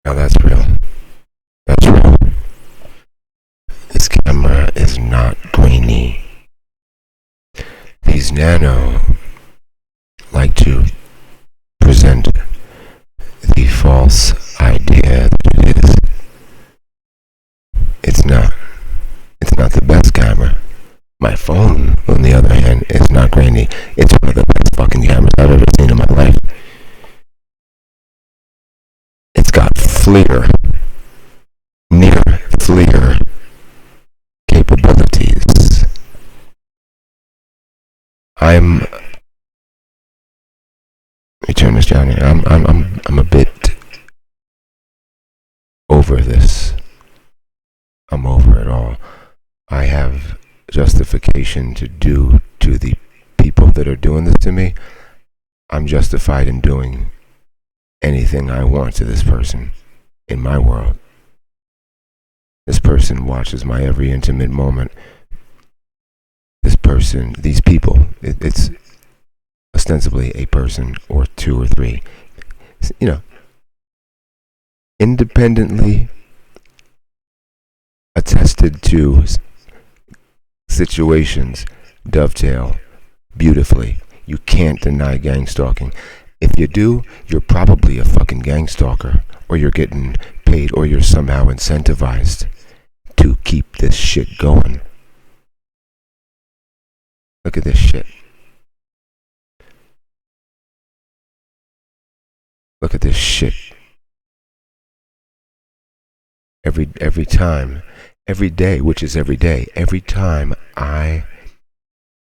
Now that's real. That's real. This camera is not grainy. These nano like to present the false idea that it is. It's not. It's not the best camera. My phone, on the other hand, is not grainy. It's one of the best fucking cameras I've ever seen in my life. It's got FLIR, near FLIR capabilities. Let me turn this down here. I'm a bit over this. I'm over it all. I have justification to do to the people that are doing this to me. I'm justified in doing anything I want to this person in my world. This person watches my every intimate moment. This person, these people, it's ostensibly a person or two or three. You know, independently attested to situations dovetail beautifully. You can't deny gang stalking. If you do, you're probably a fucking gang stalker, or you're getting paid, or you're somehow incentivized to keep this shit going. Look at this shit. Look at this shit. Every time, every day, which is every day, every time I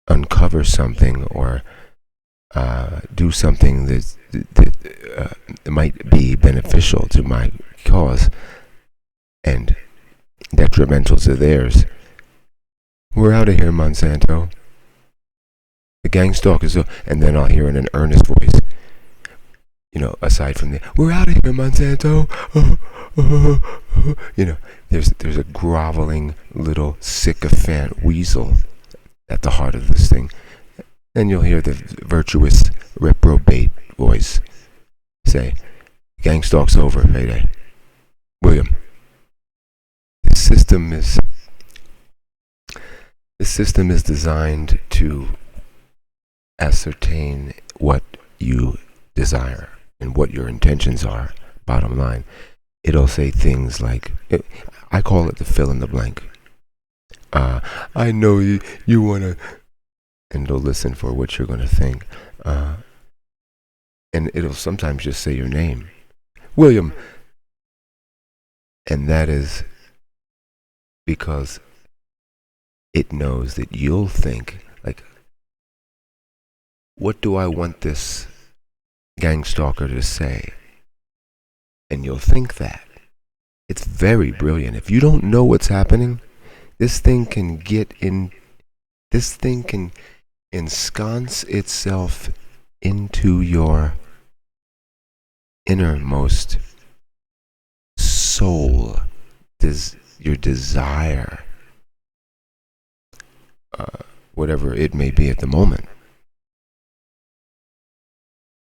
uncover something or do something that might be beneficial to my cause and detrimental to theirs. We're out of here, Monsanto. The gang stalkers, and then I'll hear in an earnest voice, aside from the, we're out of here, Monsanto. There's a groveling little sycophant weasel at the heart of this thing. Then you'll hear the virtuous reprobate voice say, gang stalk's over, payday. William, this system is designed to ascertain what you desire and what your intentions are. Bottom line, it'll say things like, I call it the fill in the blank. I know you want to, and it'll listen for what you're going to think. And it'll sometimes just say your name, William. And that is because it knows that you'll think, like, what do I want this gang stalker to say? And you'll think that. It's very brilliant. If you don't know what's happening, this thing can ensconce itself into your innermost soul, your desire, whatever it may be at the moment.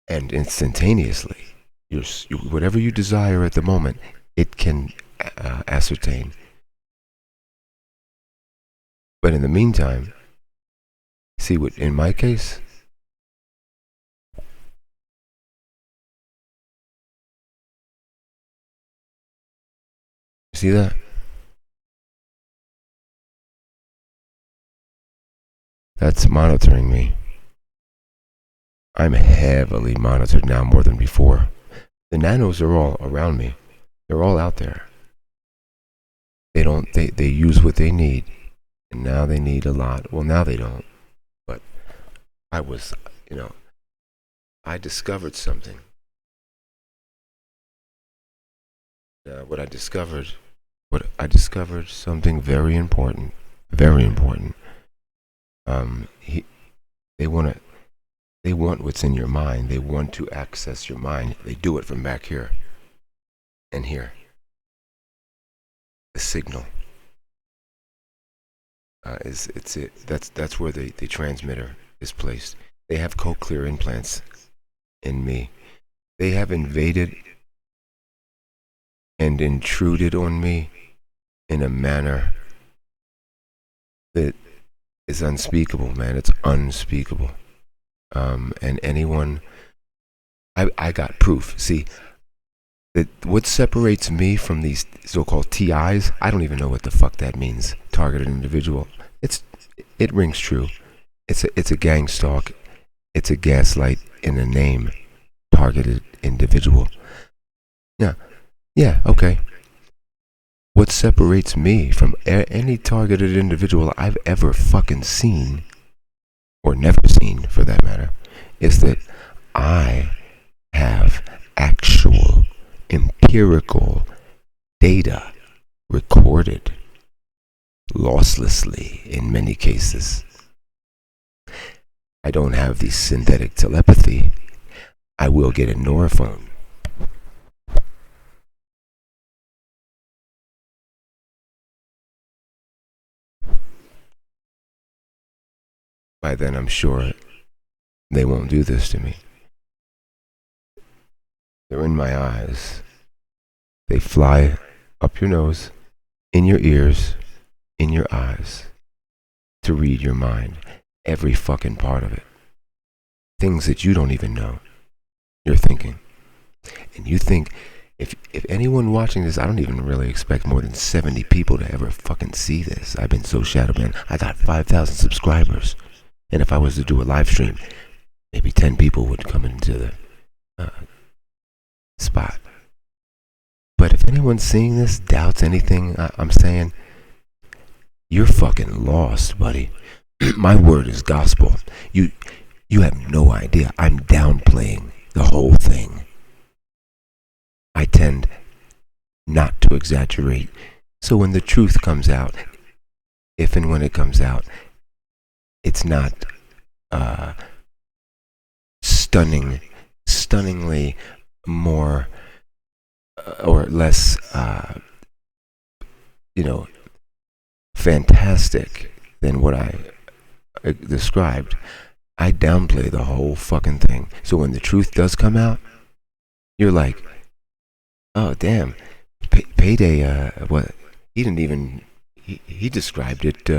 And instantaneously, whatever you desire at the moment, it can ascertain. But in the meantime, see what, in my case, see that? That's monitoring me. I'm heavily monitored now more than before. The nanos are all around me. They're all out there. They use what they need. And now they need a lot. Well, now they don't. But I discovered something. What I discovered something very important. Very important. They want what's in your mind. They want to access your mind. They do it from back here and here. The signal that's where the transmitter is placed. They have cochlear implants in me. They have invaded and intruded on me in a manner that is unspeakable, man. It's unspeakable. And anyone, I got proof. See, that what separates me from these so-called TIs, I don't even know what the fuck that means. Targeted individual. It rings true. It's a gang stalk. It's a gaslight in a name. Targeted individual. Yeah, okay. What separates me from any targeted individual I've ever fucking seen, or never seen for that matter, is that I have actual empirical data recorded losslessly in many cases. I don't have the synthetic telepathy. I will get a neurophone. By then, I'm sure they won't do this to me. They're in my eyes. They fly up your nose, in your ears, in your eyes, to read your mind. Every fucking part of it. Things that you don't even know you're thinking. And you think, if anyone watching this, I don't even really expect more than 70 people to ever fucking see this. I've been so shadow, man. I got 5,000 subscribers. And if I was to do a live stream, maybe 10 people would come into the spot. But if anyone seeing this doubts anything I'm saying, you're fucking lost, buddy. My word is gospel. You have no idea. I'm downplaying the whole thing. I tend not to exaggerate. So when the truth comes out, if and when it comes out, it's not stunningly more or less, fantastic than what I described. I downplay the whole fucking thing. So when the truth does come out, you're like, oh damn, Payday. What he didn't even he described it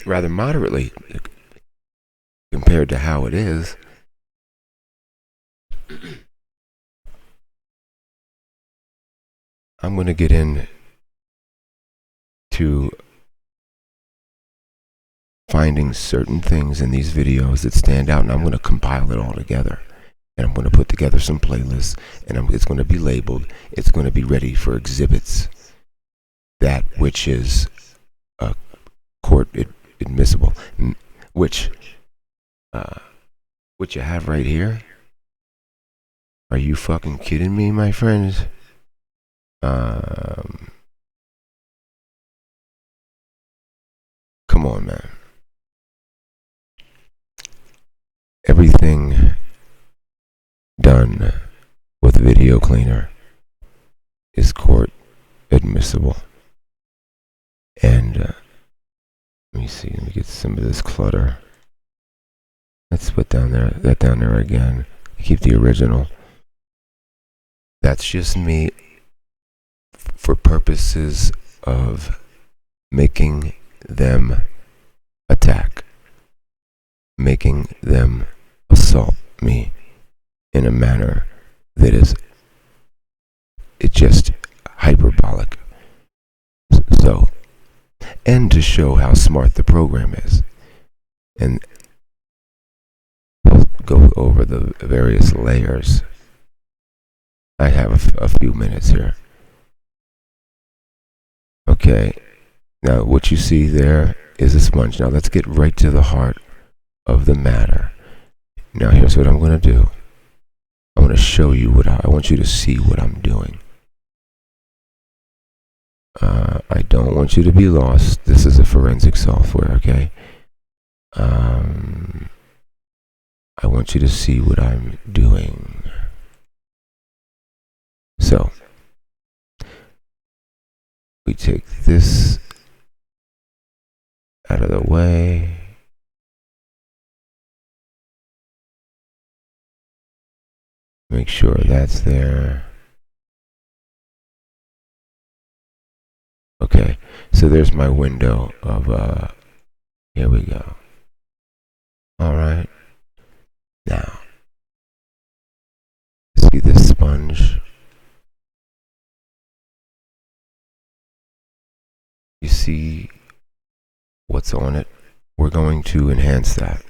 rather moderately compared to how it is. I'm going to get in to finding certain things in these videos that stand out, and I'm going to compile it all together. And I'm going to put together some playlists, and it's going to be labeled. It's going to be ready for exhibits. That which is court admissible, which you have right here. Are you fucking kidding me, my friends? Come on, man. Everything done with video cleaner is court admissible. And let me see. Let me get some of this clutter. Let's put that down there again. Keep the original. That's just me for purposes of making them attack, making them assault me in a manner that is just hyperbolic. So, and to show how smart the program is. And we'll go over the various layers. I have a few minutes here. Okay, now what you see there is a sponge. Now let's get right to the heart of the matter. Now here's what I'm going to do. I'm going to show you what I want you to see what I'm doing. I don't want you to be lost. This is a forensic software, okay? I want you to see what I'm doing. So, we take this out of the way. Make sure that's there. Okay, so there's my window of, here we go. Alright, now, see this sponge? You see what's on it? We're going to enhance that.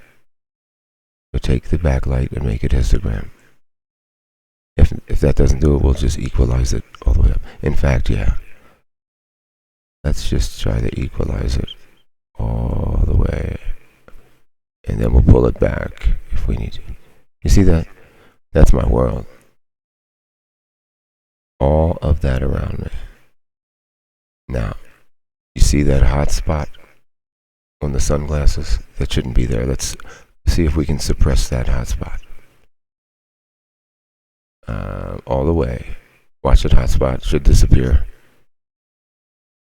So take the backlight and make it histogram. If that doesn't do it, we'll just equalize it all the way up. In fact, yeah. Let's just try to equalize it all the way. And then we'll pull it back if we need to. You see that? That's my world. All of that around me. Now, you see that hot spot on the sunglasses? That shouldn't be there. Let's see if we can suppress that hot spot. All the way. Watch that hot spot. Should disappear.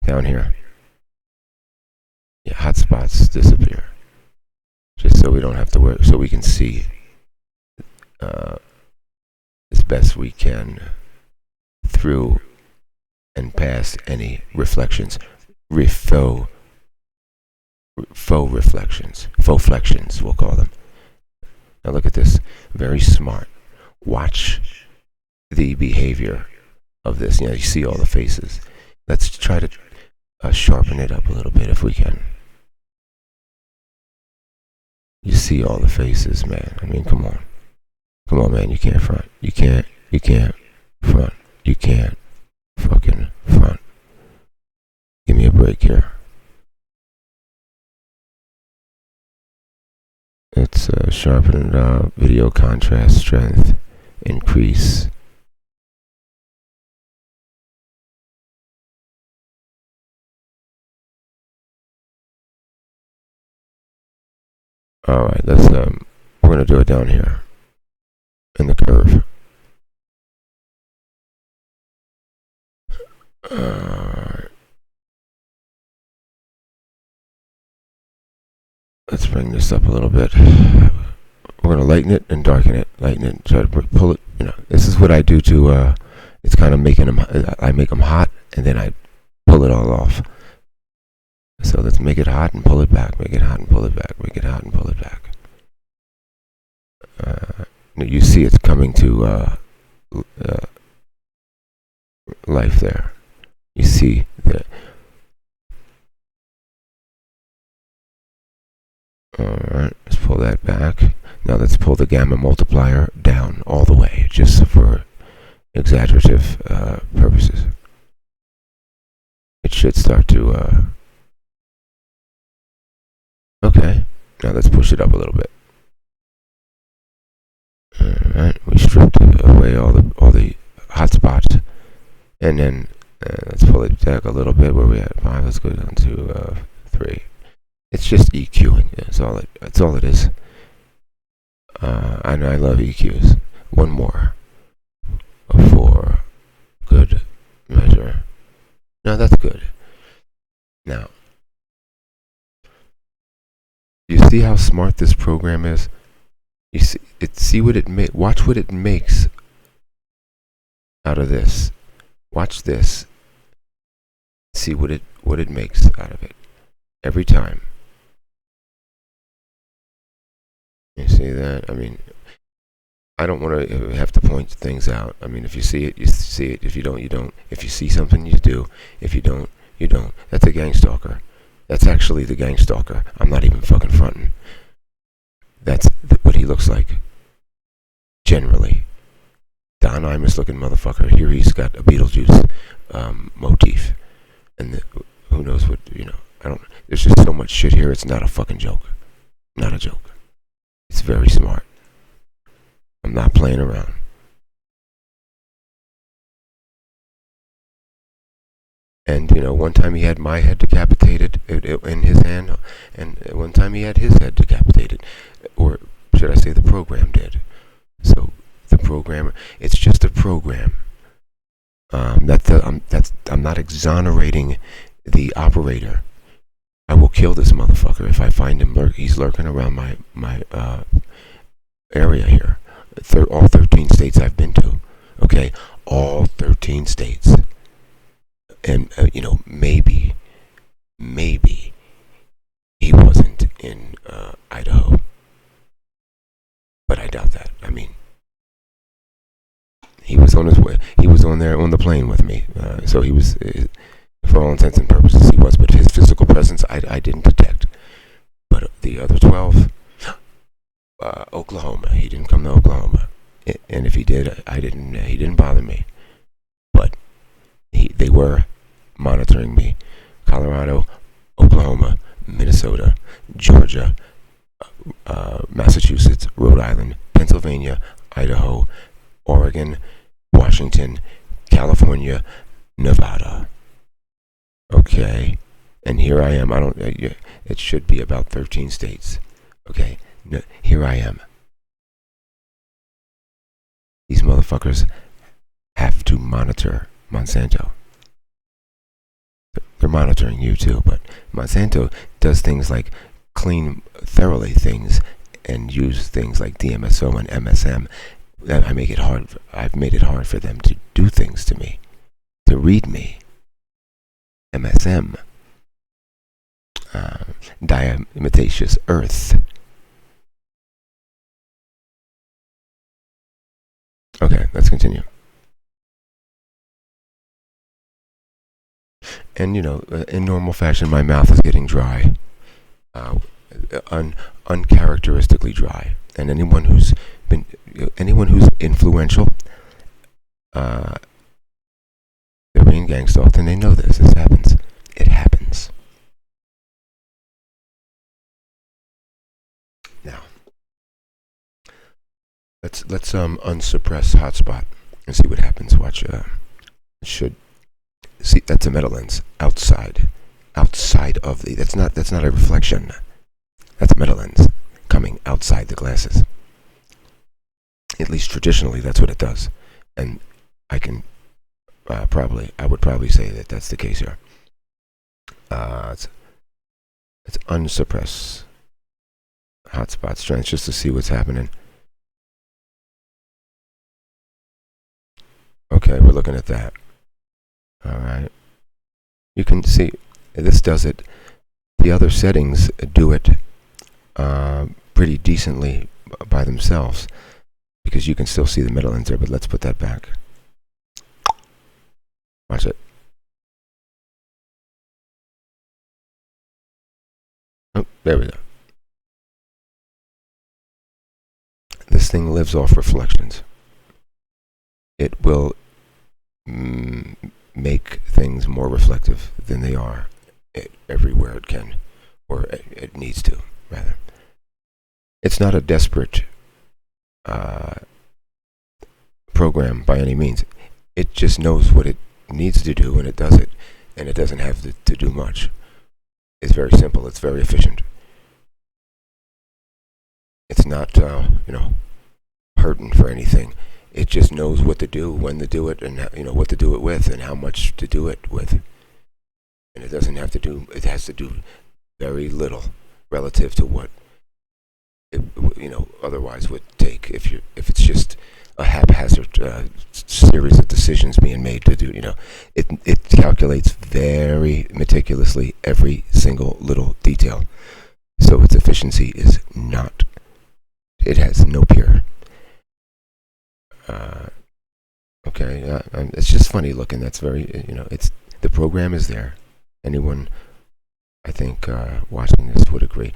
Down here. Yeah, hot spots disappear. Just so we don't have to work, so we can see as best we can through and past any reflections. Faux reflections. Faux flections, we'll call them. Now look at this. Very smart. Watch the behavior of this. You know, you see all the faces. Let's try to sharpen it up a little bit if we can. You see all the faces, man. I mean, come on. Come on, man. You can't front. You can't front. You can't fucking front. Give me a break here. It's sharpen it up. Video contrast strength. Increase. Alright, let's we're gonna do it down here. In the curve. Alright. Let's bring this up a little bit. We're gonna lighten it and darken it. Lighten it, try to pull it. You know, this is what I do to. It's kind of making them. I make them hot, and then I pull it all off. So let's make it hot and pull it back. Make it hot and pull it back. Make it hot and pull it back. You see, it's coming to life there. You see that. Alright, let's pull that back. Now let's pull the gamma multiplier down all the way, just for exaggerative purposes. It should start to... Okay, now let's push it up a little bit. Alright, we stripped away all the hot spots. And then let's pull it back a little bit. Where we at? 5, let's go down to 3. It's just EQing. That's all it is. I know I love EQs. One more. For good measure. No, that's good. Now, you see how smart this program is? You see it. See what it makes. Watch what it makes out of this. Watch this. See what it makes out of it every time. You see that? I mean, I don't want to have to point things out. I mean, if you see it, you see it. If you don't, you don't. If you see something, you do. If you don't, you don't. That's a gang stalker. That's actually the gang stalker. I'm not even fucking fronting. That's what he looks like. Generally. Don Imus looking motherfucker. Here he's got a Beetlejuice motif. And who knows what, you know. There's just so much shit here. It's not a fucking joke. Not a joke. It's very smart. I'm not playing around. And, you know, one time he had my head decapitated in his hand, and one time he had his head decapitated. Or should I say the program did. So, the programmer, it's just a program. I'm not exonerating the operator. I will kill this motherfucker if I find him. He's lurking around my area here. All 13 states I've been to. Okay, all 13 states. And maybe he wasn't in Idaho, but I doubt that. I mean, he was on his way. He was on there on the plane with me, so he was, for all intents and purposes, he was. But his physical presence, I didn't detect. But the other 12, Oklahoma. He didn't come to Oklahoma, and if he did, I didn't. He didn't bother me. But they were monitoring me. Colorado, Oklahoma, Minnesota, Georgia, Massachusetts, Rhode Island, Pennsylvania, Idaho, Oregon, Washington, California, Nevada. Okay, and here I am. I don't. It should be about 13 states. Okay, no, here I am. These motherfuckers have to monitor Monsanto. They're monitoring you too, but Monsanto does things like clean thoroughly things and use things like DMSO and MSM. That I make it hard. I've made it hard for them to do things to me, to read me. MSM, diatomaceous earth. Okay, let's continue. And in normal fashion, my mouth is getting dry, uh, uncharacteristically dry. And anyone who's influential, uh, they're being gang stalked, and they know this. This happens. It happens. Now, let's unsuppress hotspot and see what happens. Watch. Should see that's a meta lens outside of the. That's not a reflection. That's a meta lens coming outside the glasses. At least traditionally, that's what it does, and I can I would probably say that that's the case here. It's unsuppress hotspot strength just to see what's happening. Okay, we're looking at that. All right, you can see this does it. The other settings do it pretty decently by themselves because you can still see the middle lens there. But let's put that back. Watch it. Oh, there we go. This thing lives off reflections. It will make things more reflective than they are everywhere it can, or it needs to, rather. It's not a desperate program by any means. It just knows what it needs to do and it does it, and it doesn't have to do much. It's very simple. It's very efficient. It's not, hurting for anything. It just knows what to do, when to do it, and what to do it with, and how much to do it with. And it doesn't have to do. It has to do very little relative to what it, otherwise would take if it's just a haphazard series of decisions being made to do. It calculates very meticulously every single little detail. So its efficiency is not. It has no peer. Okay, it's just funny looking. That's very, it's the program is there. Anyone, I think, watching this would agree.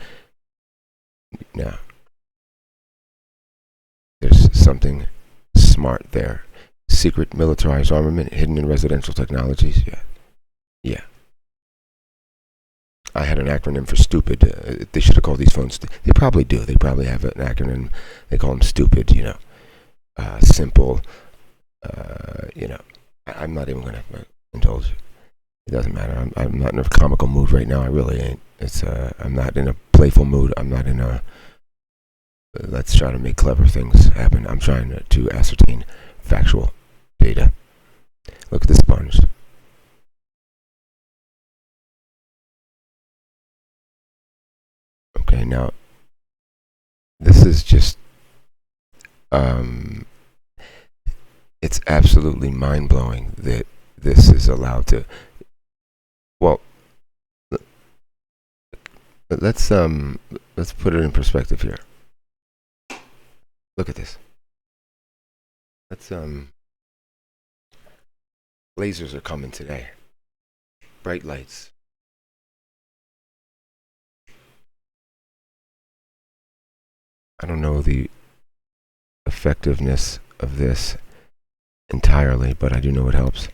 Now, there's something smart there. Secret militarized armament hidden in residential technologies. Yeah. I had an acronym for stupid. They should have called these phones. They probably do. They probably have an acronym. They call them stupid. Simple. I'm not even gonna indulge. It doesn't matter. I'm not in a comical mood right now. I really ain't. It's I'm not in a playful mood. I'm not in a let's try to make clever things happen. I'm trying to ascertain factual data. Look at the sponge. Okay, now this is just it's absolutely mind blowing that this is allowed to. Well, let's put it in perspective here. Look at this. Let's lasers are coming today. Bright lights. I don't know the effectiveness of this entirely, but I do know it helps.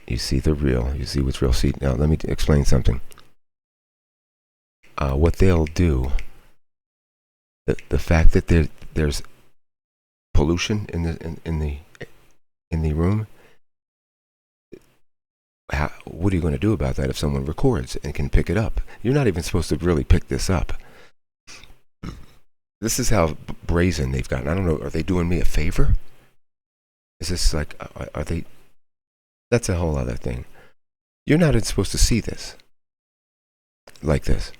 You see the real. You see what's real. See, now let me explain something. What they'll do, the fact that there's pollution in the room. What are you going to do about that if someone records and can pick it up? You're not even supposed to really pick this up. This is how brazen they've gotten. I don't know. Are they doing me a favor? Is this like, are they? That's a whole other thing. You're not even supposed to see this like this.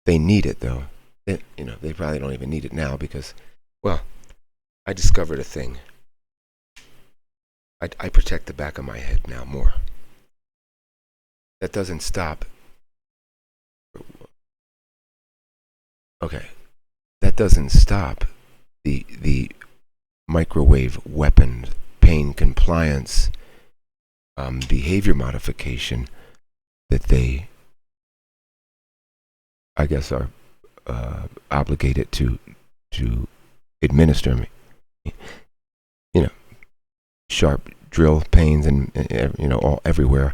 They need it though. They probably don't even need it now because, well, I discovered a thing. I protect the back of my head now more. That doesn't stop. Okay. That doesn't stop the microwave weapon, pain compliance, behavior modification that they, I guess, are obligated to administer me. Sharp drill pains and all everywhere.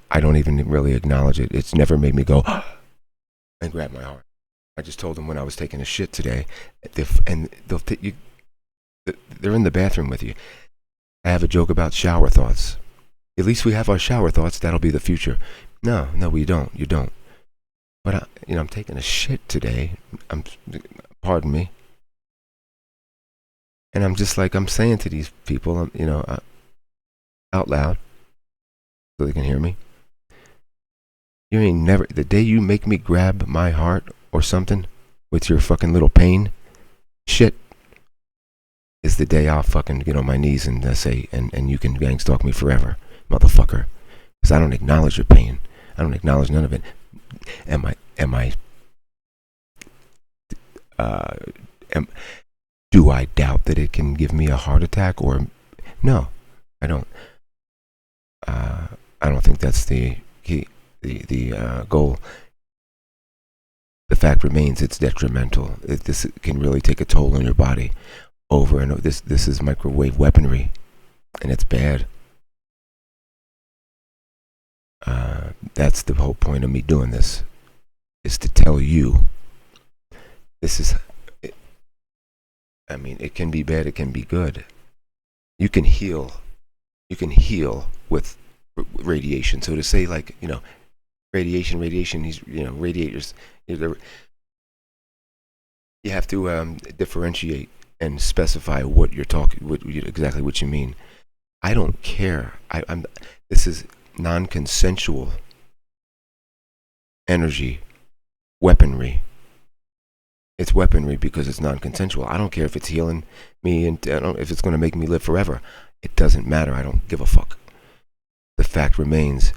I don't even really acknowledge it. It's never made me go and grab my heart. I just told them when I was taking a shit today, and they're in the bathroom with you. I have a joke about shower thoughts. At least we have our shower thoughts. That'll be the future. No, we don't. You don't. But I'm taking a shit today. Pardon me. And I'm just like, I'm saying to these people, out loud, so they can hear me. You ain't never, the day you make me grab my heart or something with your fucking little pain, shit, is the day I'll fucking get on my knees and say, and you can gang stalk me forever, motherfucker. Because I don't acknowledge your pain. I don't acknowledge none of it. Do I doubt that it can give me a heart attack or no? I don't. I don't think that's the key, the goal. The fact remains, it's detrimental. This can really take a toll on your body. Over and over. This is microwave weaponry, and it's bad. That's the whole point of me doing this, is to tell you. This is. I mean, it can be bad. It can be good. You can heal. You can heal with radiation. So to say, like, radiation. These, radiators. You have to differentiate and specify what you're talking, exactly what you mean. I don't care. This is non-consensual energy, weaponry. It's weaponry because it's non-consensual. I don't care if it's healing me and if it's going to make me live forever. It doesn't matter. I don't give a fuck. The fact remains.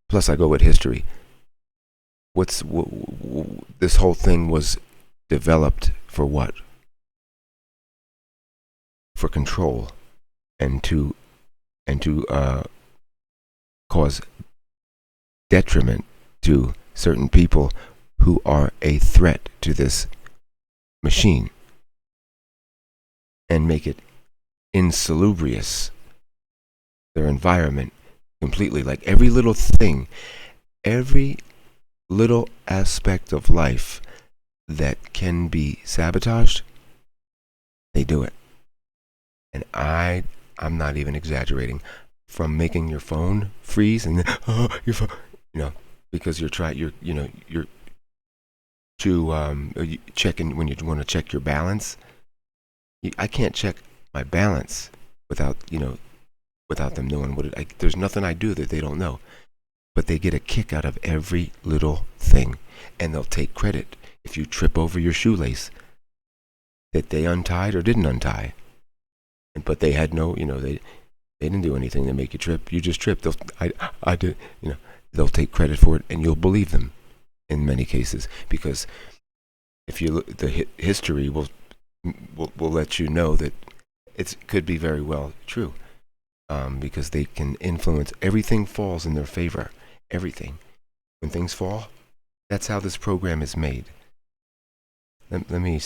Plus, I go with history. This whole thing was developed for what? For control, and to cause detriment to certain people who are a threat to this machine, and make it insalubrious, their environment completely. Like every little thing, every little aspect of life that can be sabotaged, they do it. And I'm not even exaggerating. From making your phone freeze and then, your phone, because you're checking when you want to check your balance. I can't check my balance without them knowing what it. There's nothing I do that they don't know, but they get a kick out of every little thing, and they'll take credit if you trip over your shoelace that they untied or didn't untie. But they had no, they They didn't do anything to make you trip. You just tripped. I did. They'll take credit for it, and you'll believe them in many cases, because if you look, the history will let you know that it could be very well true, because they can influence. Everything falls in their favor. Everything. When things fall, that's how this program is made. Let me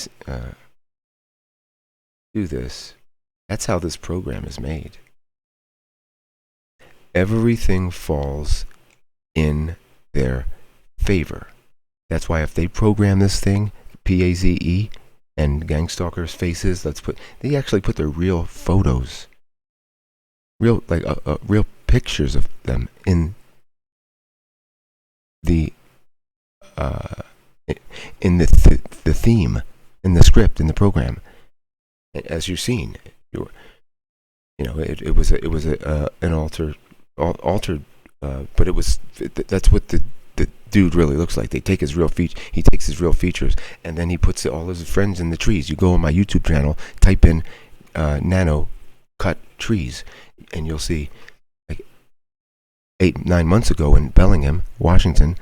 do this. That's how this program is made. Everything falls in their favor. That's why if they program this thing, PAZE, and gang stalkers' faces, they actually put their real photos, real pictures of them in the the theme, in the script, in the program. As you've seen, it was an altered, but that's what the dude really looks like. He takes his real features, and then he puts all his friends in the trees. You go on my YouTube channel, type in nano cut trees, and you'll see, like 8-9 months ago in Bellingham, Washington,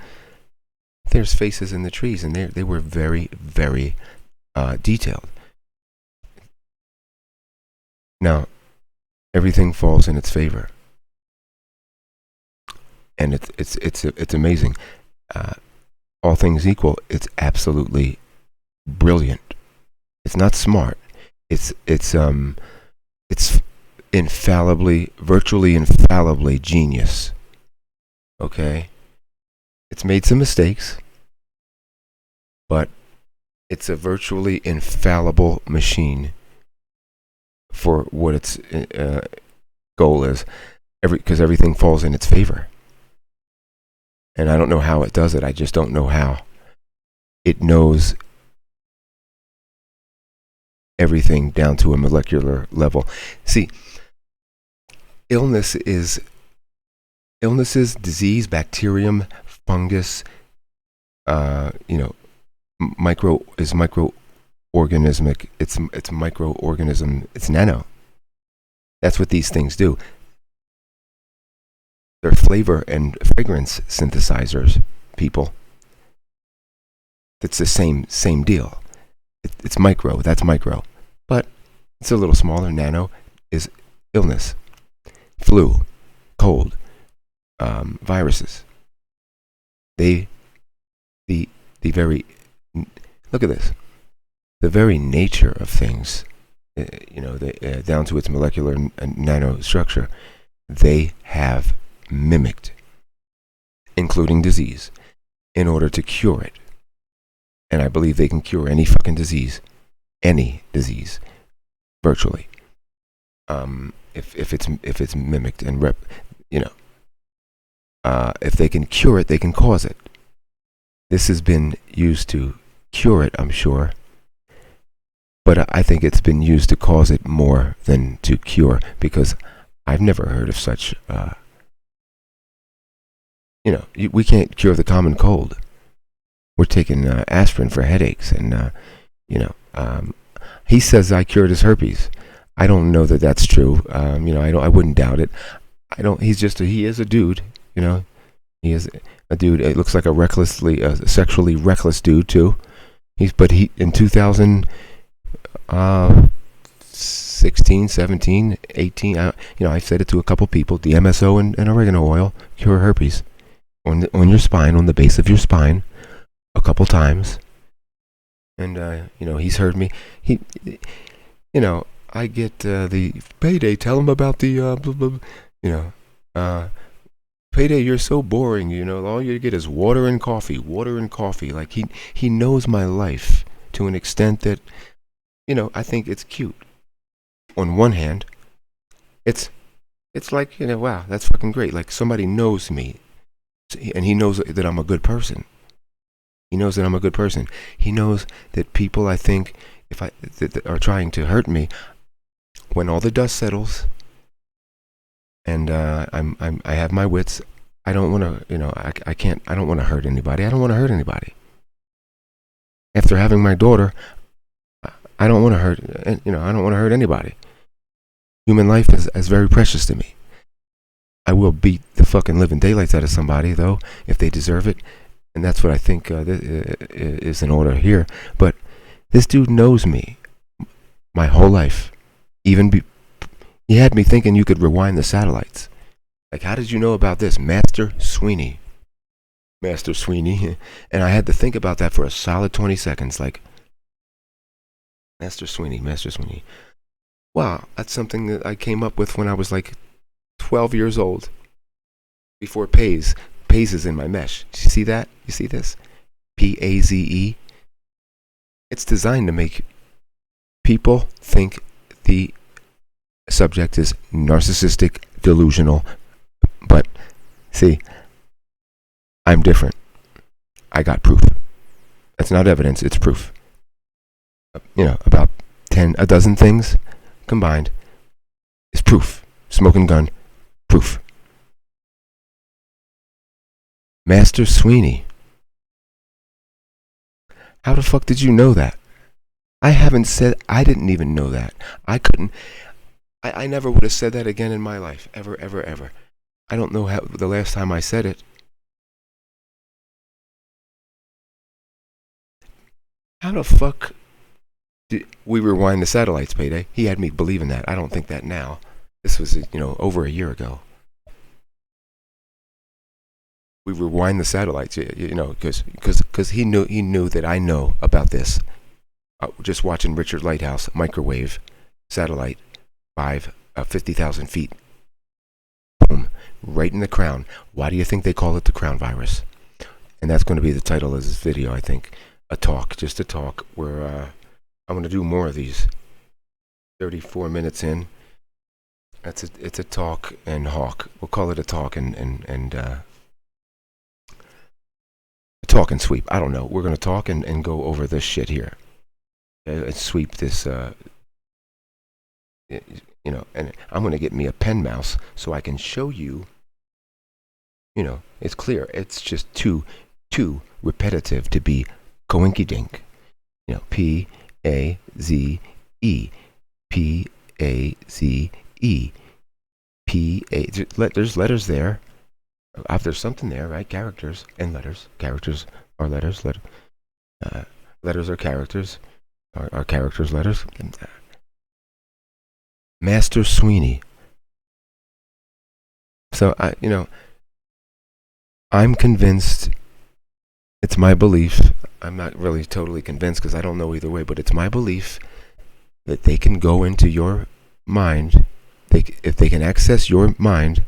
there's faces in the trees, and they were very, very detailed. Now, everything falls in its favor, and it's amazing. All things equal, it's absolutely brilliant. It's not smart. It's virtually infallibly genius. Okay, it's made some mistakes, but it's a virtually infallible machine for what its goal is. Because everything falls in its favor. And I don't know how it does it. I just don't know how. It knows everything down to a molecular level. See, illnesses, disease, bacterium, fungus, microorganismic. It's microorganism. It's nano. That's what these things do. They're flavor and fragrance synthesizers, people. It's the same deal. It's micro. That's micro, but it's a little smaller. Nano is illness, flu, cold, viruses. The very, look at this. The very nature of things, down to its molecular nano structure, they have mimicked, including disease, in order to cure it. And I believe they can cure any fucking disease, virtually. If it's mimicked and if they can cure it, they can cause it. This has been used to cure it, I'm sure, but I think it's been used to cause it more than to cure, because I've never heard of such. We can't cure the common cold. We're taking aspirin for headaches, and he says I cured his herpes. I don't know that that's true. I wouldn't doubt it. He is a dude. He is a dude. It looks like a sexually reckless dude too. In 2016, 17, 18. I said it to a couple people. The MSO and oregano oil cure herpes on your spine, on the base of your spine, a couple times. And he's heard me. I get the payday. Tell him about the payday. You're so boring. All you get is water and coffee. Like he knows my life to an extent that I think it's cute. On one hand, it's like wow, that's fucking great. Like somebody knows me, and he knows that I'm a good person. He knows that I'm a good person. He knows that people, I think, that are trying to hurt me, when all the dust settles, and I have my wits, I don't want to, I don't want to hurt anybody. I don't want to hurt anybody. After having my daughter, I don't want to hurt, I don't want to hurt anybody. Human life is very precious to me. I will beat the fucking living daylights out of somebody, though, if they deserve it. And that's what I think is in order here. But this dude knows me my whole life. He had me thinking you could rewind the satellites. Like, how did you know about this? Master Sweeney. Master Sweeney. And I had to think about that for a solid 20 seconds. Like, Master Sweeney, Master Sweeney. Wow, that's something that I came up with when I was like 12 years old. Before Pays. Pays is in my mesh. You see that? You see this? P-A-Z-E. It's designed to make people think the subject is narcissistic, delusional. But, see, I'm different. I got proof. That's not evidence, it's proof. About a dozen things combined is proof. Smoking gun, proof. Master Sweeney. How the fuck did you know that? I didn't even know that. I never would have said that again in my life. Ever, ever, ever. I don't know how the last time I said it. How the fuck did we rewind the satellites, Payday? He had me believing that. I don't think that now. This was, over a year ago. We rewind the satellites, because he knew that I know about this. Just watching Richard Lighthouse microwave satellite 50,000 feet. Boom, right in the crown. Why do you think they call it the crown virus? And that's going to be the title of this video, I think. Just a talk, where I'm going to do more of these. 34 minutes in. It's a talk and hawk. We'll call it a talk and talk and sweep. I don't know. We're going to talk and go over this shit here. And sweep this, and I'm going to get me a pen mouse so I can show you, it's clear. It's just too repetitive to be coinky-dink. P-A-Z-E. P-A-Z-E. P-A. There's letters there. There's something there, right? Characters and letters. Characters are letters. Letters are characters. Are characters letters? Master Sweeney. So I'm convinced. It's my belief. I'm not really totally convinced because I don't know either way, but it's my belief that they can go into your mind. If they can access your mind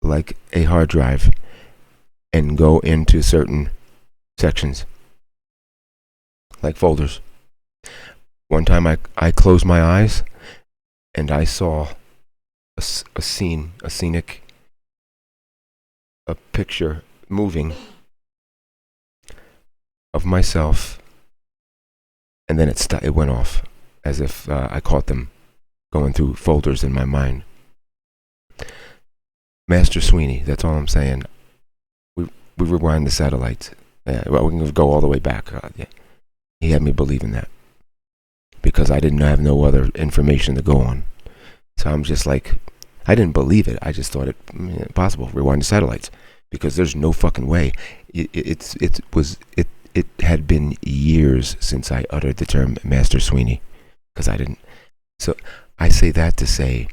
like a hard drive and go into certain sections, like folders. One time I closed my eyes and I saw a picture moving of myself, and then it went off as if I caught them going through folders in my mind. Master Sweeney, that's all I'm saying. We rewind the satellites. We can go all the way back. He had me believing that because I didn't have no other information to go on. So I'm just like, I didn't believe it. I just thought it possible. Rewind the satellites because there's no fucking way. It had been years since I uttered the term Master Sweeney because I didn't. So I say that to say,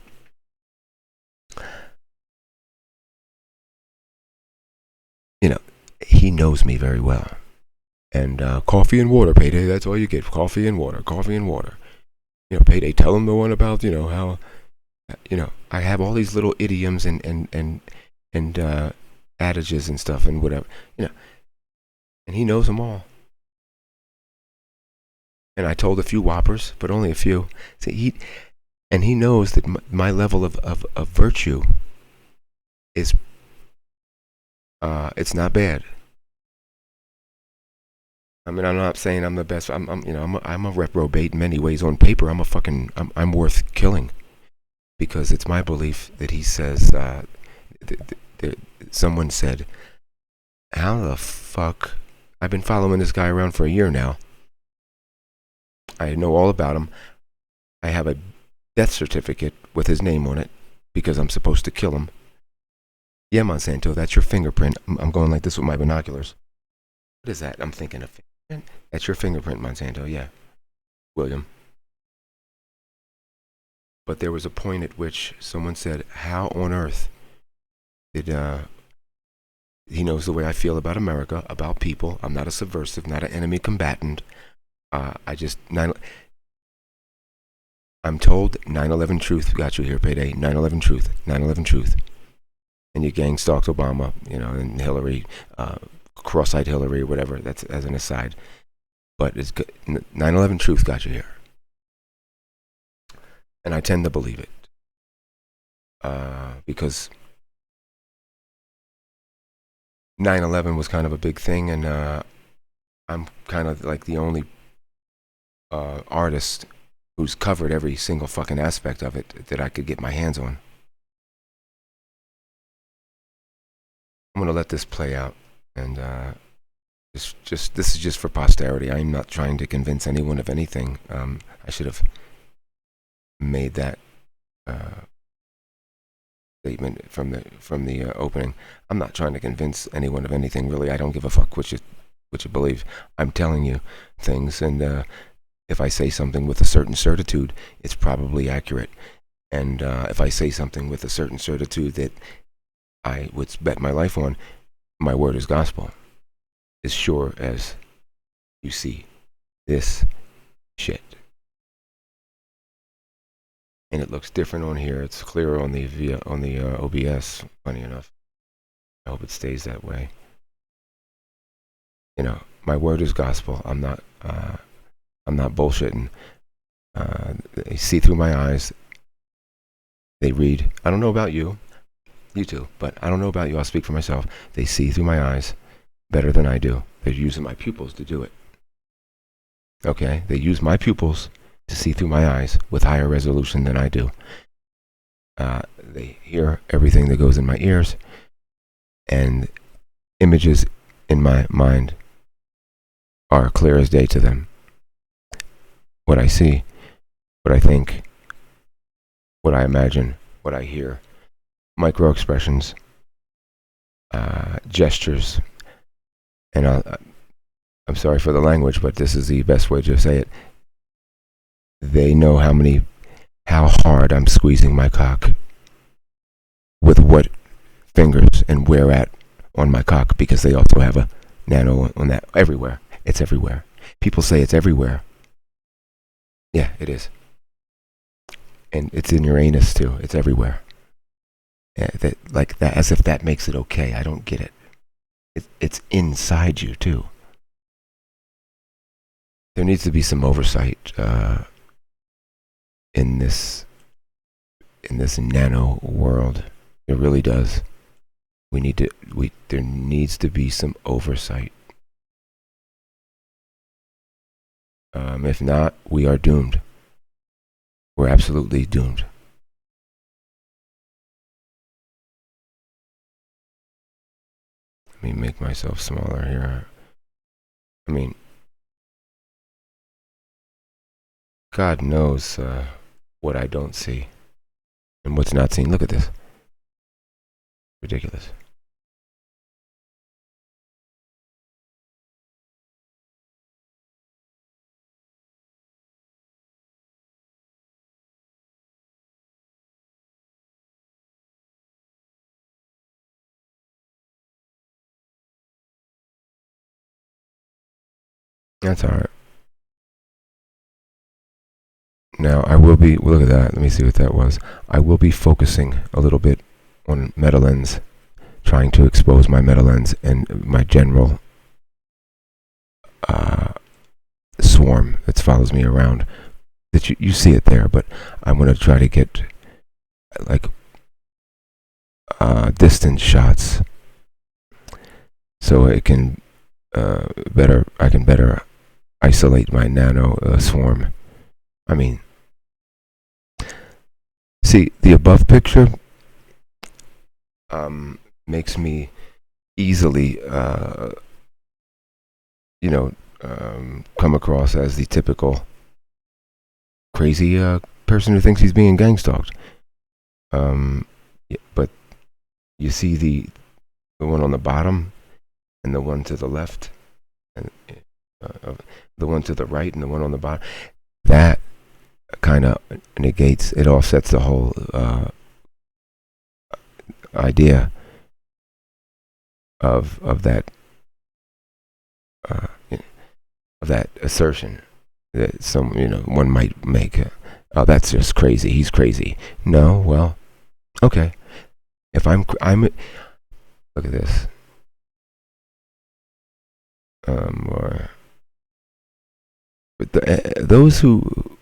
he knows me very well. And coffee and water, Payday, that's all you get. Coffee and water. Payday, tell him the one about, how, I have all these little idioms and adages and stuff and whatever, and he knows them all. And I told a few whoppers, but only a few. See, he knows that my level of virtue is, it's not bad. I mean, I'm not saying I'm the best. I'm a reprobate in many ways. On paper, I'm worth killing, because it's my belief that he says. Someone said, "How the fuck?" I've been following this guy around for a year now. I know all about him. I have a death certificate with his name on it because I'm supposed to kill him. Yeah, Monsanto, that's your fingerprint. I'm going like this with my binoculars. What is that? I'm thinking of fingerprint. That's your fingerprint, Monsanto. Yeah, William. But there was a point at which someone said, "How on earth did he knows the way I feel about America, about people? I'm not a subversive, not an enemy combatant. I just I'm told 9/11 truth got you here, payday. 9/11 truth, 9/11 truth." And your gang stalked Obama, and Hillary, cross-eyed Hillary, or whatever. That's as an aside. But it's 9/11 truth got you here, and I tend to believe it because 9/11 was kind of a big thing, and I'm kind of like the only artist who's covered every single fucking aspect of it that I could get my hands on. I'm gonna let this play out, and just this is just for posterity. I'm not trying to convince anyone of anything. I should have made that statement from the opening. I'm not trying to convince anyone of anything, really. I don't give a fuck what you believe. I'm telling you things, and if I say something with a certain certitude, it's probably accurate. And if I say something with a certain certitude that I would bet my life on, my word is gospel. As sure as you see this shit. And it looks different on here. It's clearer on the OBS. Funny enough, I hope it stays that way. My word is gospel. I'm not bullshitting. They see through my eyes. They read. I don't know about you too, but I don't know about you. I'll speak for myself. They see through my eyes better than I do. They're using my pupils to do it. Okay, they use my pupils to see through my eyes with higher resolution than I do. They hear everything that goes in my ears, and images in my mind are clear as day to them. What I see, what I think, what I imagine, what I hear, micro expressions, gestures, and I'm sorry for the language, but this is the best way to say it. They know how hard I'm squeezing my cock, with what fingers and where at on my cock, because they also have a nano on that. Everywhere. It's everywhere. People say it's everywhere. Yeah, it is. And it's in your anus too. It's everywhere. Yeah, like that, as if that makes it okay. I don't get it. It's inside you too. There needs to be some oversight in this nano world. It really does. There needs to be some oversight. If not, we are doomed. We're absolutely doomed. Let me make myself smaller here. I mean, God knows what I don't see and what's not seen. Look at this. Ridiculous. That's alright. Now, look at that. Let me see what that was. I will be focusing a little bit on meta lens, trying to expose my meta lens and my general swarm that follows me around. That you see it there, but I'm going to try to get like distance shots, so it can I can better isolate my nano swarm. I mean, see, the above picture makes me easily, come across as the typical crazy person who thinks he's being gang stalked. But you see the one on the bottom and the one to the left, and the one to the right and the one on the bottom. That kind of negates, it offsets the whole idea of that of that assertion that one might make. Oh, that's just crazy. He's crazy. No, well, okay. If I'm look at this. Or those who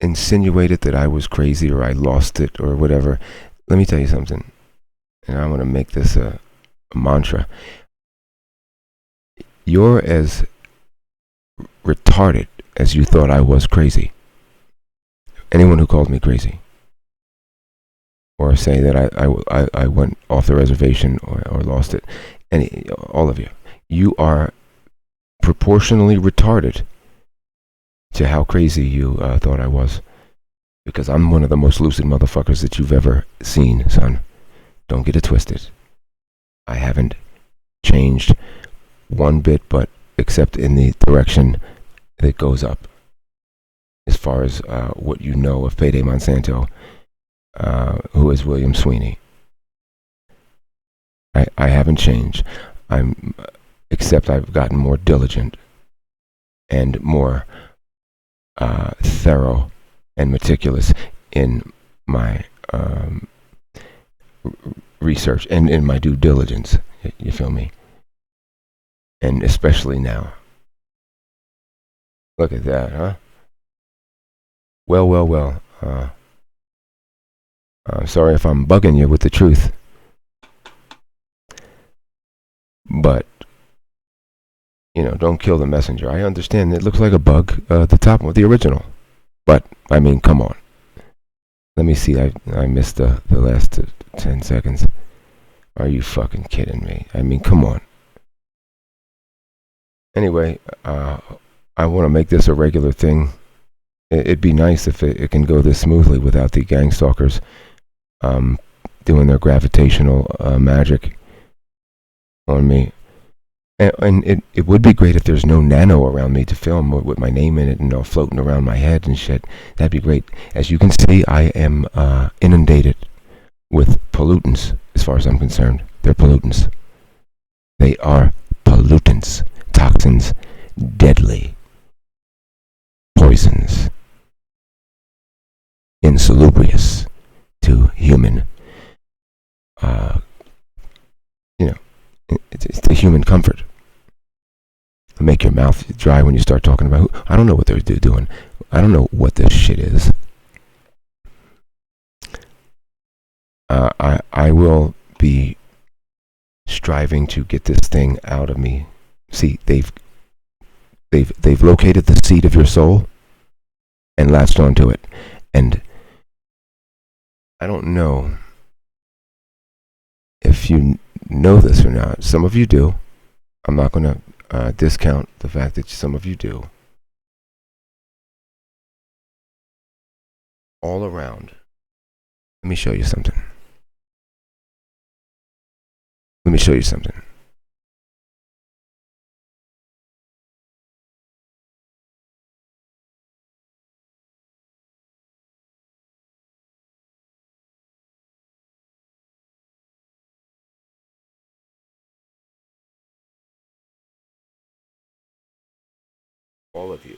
insinuated that I was crazy or I lost it or whatever. Let me tell you something, and I want to make this a mantra. You're as retarded as you thought I was crazy. Anyone who called me crazy, or say that I went off the reservation or lost it, all of you, you are proportionally retarded to how crazy you thought I was. Because I'm one of the most lucid motherfuckers that you've ever seen, son. Don't get it twisted. I haven't changed one bit, but except in the direction that goes up. As far as what you know of Payday Monsanto, who is William Sweeney. I haven't changed. Except I've gotten more diligent and more thorough and meticulous in my research and in my due diligence. You feel me? And especially now. Look at that, huh? Well. I'm sorry if I'm bugging you with the truth. But, don't kill the messenger. I understand it looks like a bug, the top one, the original. But, I mean, come on. Let me see, I missed the last 10 seconds. Are you fucking kidding me? I mean, come on. Anyway, I want to make this a regular thing. It'd be nice if it can go this smoothly without the gang stalkers doing their gravitational magic on me. And it would be great if there's no nano around me to film with my name in it and all floating around my head and shit. That'd be great. As you can see, I am inundated with pollutants as far as I'm concerned. They're pollutants. They are pollutants, toxins, deadly, poisons, insalubrious to human, it's the human comfort. Make your mouth dry when you start talking about I don't know what they're doing. I don't know what this shit is. I will be striving to get this thing out of me. See, they've located the seed of your soul and latched onto it. And I don't know if you know this or not. Some of you do. I'm not going to discount the fact that some of you do. All around. Let me show you something. All of you.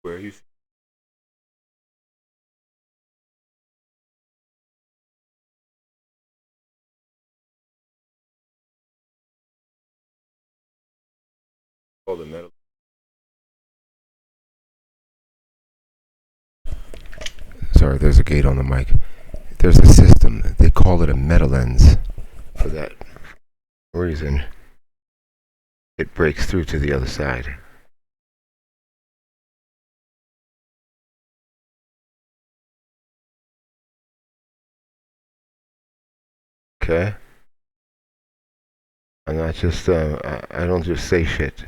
Where are you? All the metal. Sorry, there's a gate on the mic. There's a system. They call it a metal lens. For that reason, it breaks through to the other side. Okay? I'm not just, I don't just say shit.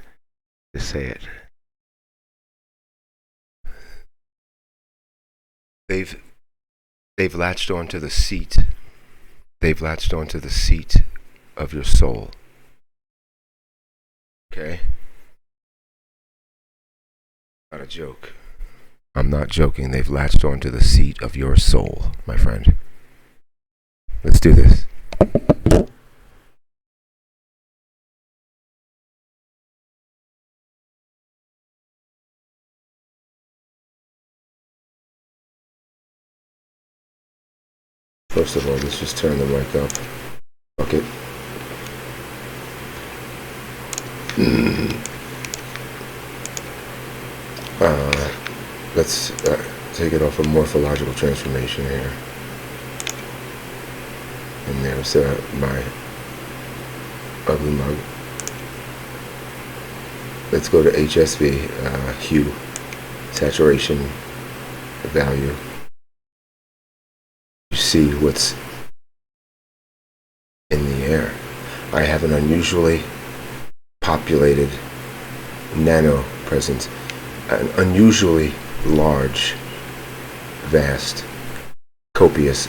Just say it. They've, they've latched onto the seat. They've latched onto the seat of your soul. Okay? Not a joke. I'm not joking. They've latched onto the seat of your soul, my friend. Let's do this. First of all, let's just turn the mic up. Fuck it. Let's take it off a morphological transformation here. And there's my ugly mug. Let's go to HSV, hue, saturation, value. You see what's in the air. I have an unusually populated nano presence, an unusually large, vast, copious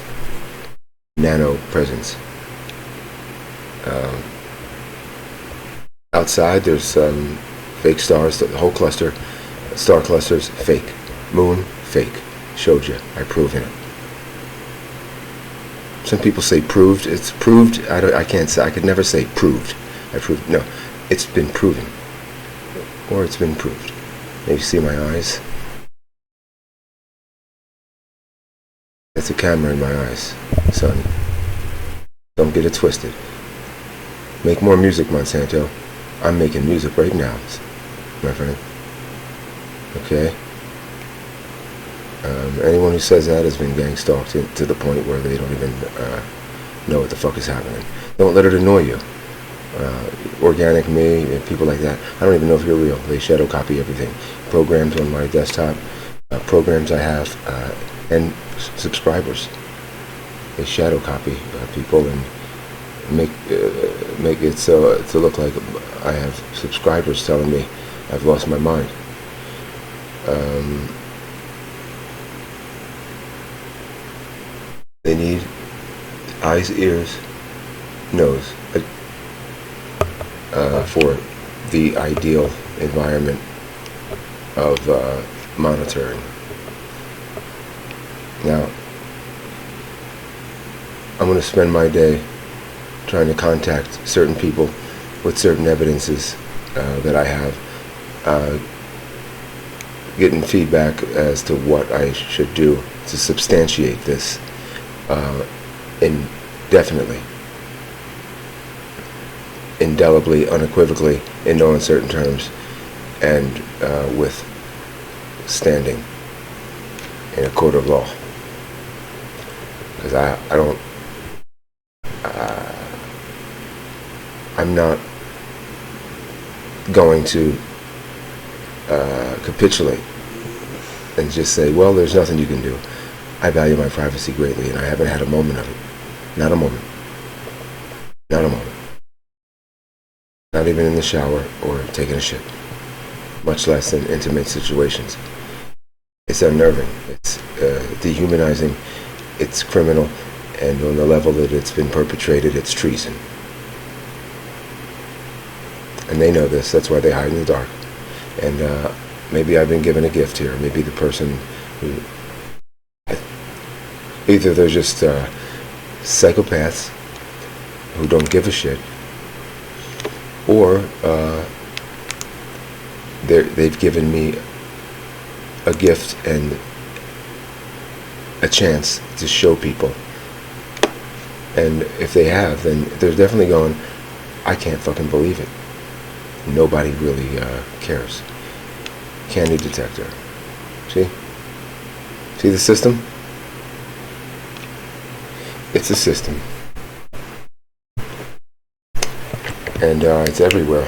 nano presence. Outside there's fake stars, the whole cluster, star clusters, fake. Moon, fake. Showed you, I proved it. Some people say proved. It's proved. I can't say. I could never say proved. I proved. No, it's been proven, or it's been proved. Now you see my eyes. That's a camera in my eyes, son. Don't get it twisted. Make more music, Monsanto. I'm making music right now, my friend. Okay. Anyone who says that has been gang stalked to the point where they don't even know what the fuck is happening. Don't let it annoy you. Organic me, people like that. I don't even know if you're real. They shadow copy everything. Programs on my desktop, programs I have, and subscribers. They shadow copy people and make it so to look like I have subscribers telling me I've lost my mind. They need eyes, ears, nose for the ideal environment of monitoring. Now, I'm going to spend my day trying to contact certain people with certain evidences that I have, getting feedback as to what I should do to substantiate this indefinitely, indelibly, unequivocally, in no uncertain terms, and with standing in a court of law. Because I don't, I'm not going to capitulate and just say, well, there's nothing you can do. I value my privacy greatly, and I haven't had a moment of it. Not a moment. Not a moment. Not even in the shower or taking a shit. Much less in intimate situations. It's unnerving. It's dehumanizing. It's criminal. And on the level that it's been perpetrated, it's treason. And they know this. That's why they hide in the dark. And maybe I've been given a gift here. Maybe the person who... Either they're just psychopaths who don't give a shit, or they've given me a gift and a chance to show people. And if they have, then they're definitely going, I can't fucking believe it. Nobody really cares. Candy detector. See? See the system? It's a system. And it's everywhere.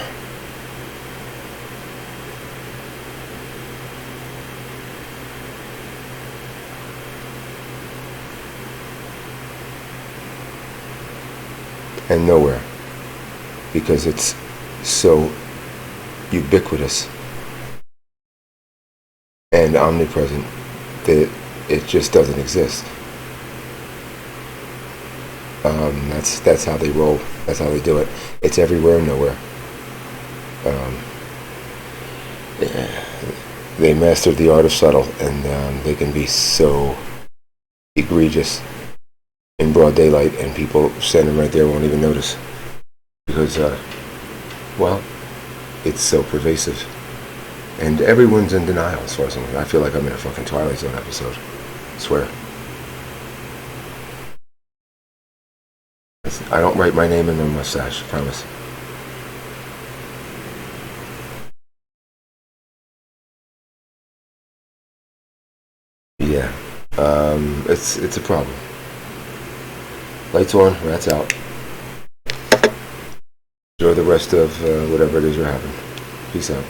and nowhere, because it's so ubiquitous and omnipresent that it just doesn't exist. That's how they roll. That's how they do it. It's everywhere and nowhere. Um, they mastered the art of subtle, and they can be so egregious in broad daylight, and people standing right there won't even notice because, well, it's so pervasive, and everyone's in denial as far as I'm concerned. I feel like I'm in a fucking Twilight Zone episode. I swear. I don't write my name in my mustache. I promise. Yeah, it's a problem. Lights on, rats out. Enjoy the rest of whatever it is you're having. Peace out.